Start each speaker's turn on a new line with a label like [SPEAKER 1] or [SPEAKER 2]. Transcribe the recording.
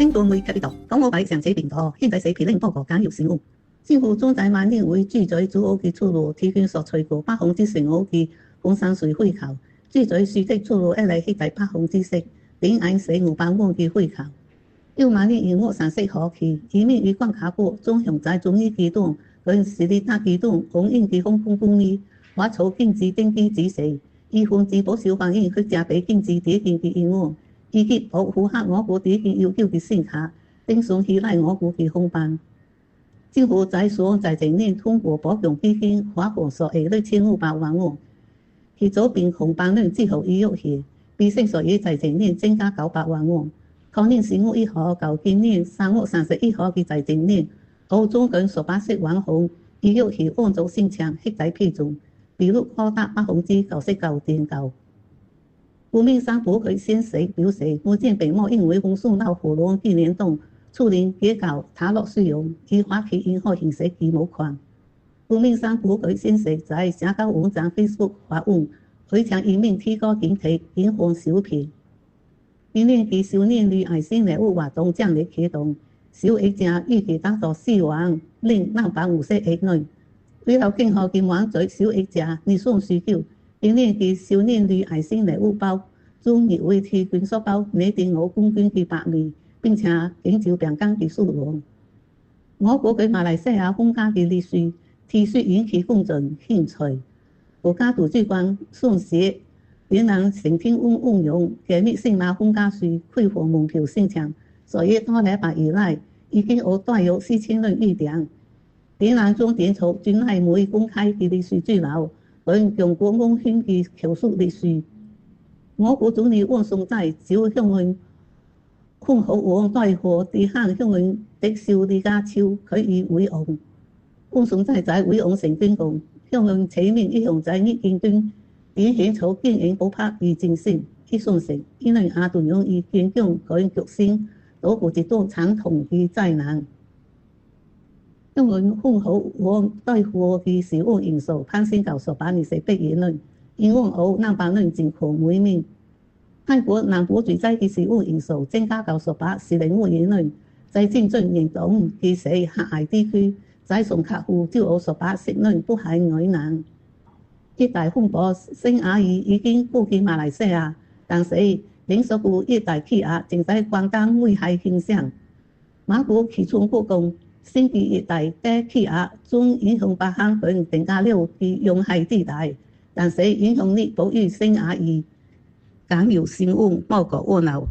[SPEAKER 1] 新冠會吸毒，港澳幣上車變多，現在社評令報告簡要醒悟。政府總在晚年為住在祖屋嘅出路提供所取過8%成屋嘅工商稅回扣，住在書籍出路一嚟起第8%並按400萬嘅回扣。要晚年以我30可期，以免與關卡國總向在中醫機動跟斯里塔機動供應嘅航空管理，或措經濟登記指示，以防止不少反映去加倍經濟條件嘅議案。以及保護合我國條件要求嘅先客，並送起來我國嘅航班。政府在上財政年通過保障基金花紅所額6500萬元，其組並航班量之後1億元，比上所以財政年增加900萬元。去年4月1號到今年3月31號嘅財政年，澳總共180萬航1億元按照申請核貸批准，比率高達99.9%。國民黨部佢先生表示，目前並冇因為風送到河浪紀念堂處理結構塌落使用，以發起任何形式嘅募款。國民黨部佢先生在社交網站 Facebook 發文，佢將一名提高警惕警方小品。今年嘅少年與愛心禮物活動將嚟啟動，小額者預計達到4萬零250億元。為了更好嘅滿足小額者日常需求，今年嘅少年與愛心禮物包總額為提供所包每定5公斤嘅白米，並且減少病間嘅數量。我國嘅馬來西亞放假嘅歷史提出引起公眾興趣，國家圖書館上寫越南成天運用解密性碼放假書開放門票申請，所以多禮拜以來已經有大約4000人預訂。越南總點出專係每公開嘅歷史資料，並強國安全嘅口述歷史。我國總理汪松在就向阮空服王代賀地向向阮敵少李家超佢以慰安。汪松在慰安成軍講，向阮前面一向在日經中表現出經營不怕與精神，一相信因為亞頓用以堅強個人決心，躲過一段慘痛嘅災難。向阮空服王代賀嘅死亡人數攀升到128人，因為有200人情況每名。泰國南部最災嘅死亡人數增加到145人，在真正嚴重嘅狹隘地區，在上客戶就有180人不幸遇難。熱帶風暴聖雅爾已經過境馬來西亞，但是連續股熱帶氣壓正在廣大危害影響。馬國氣象局講，新嘅熱帶低氣壓將影響北韓等增加了嘅沿海地帶，但是影響力不如聖雅爾。簡要新聞報告完了。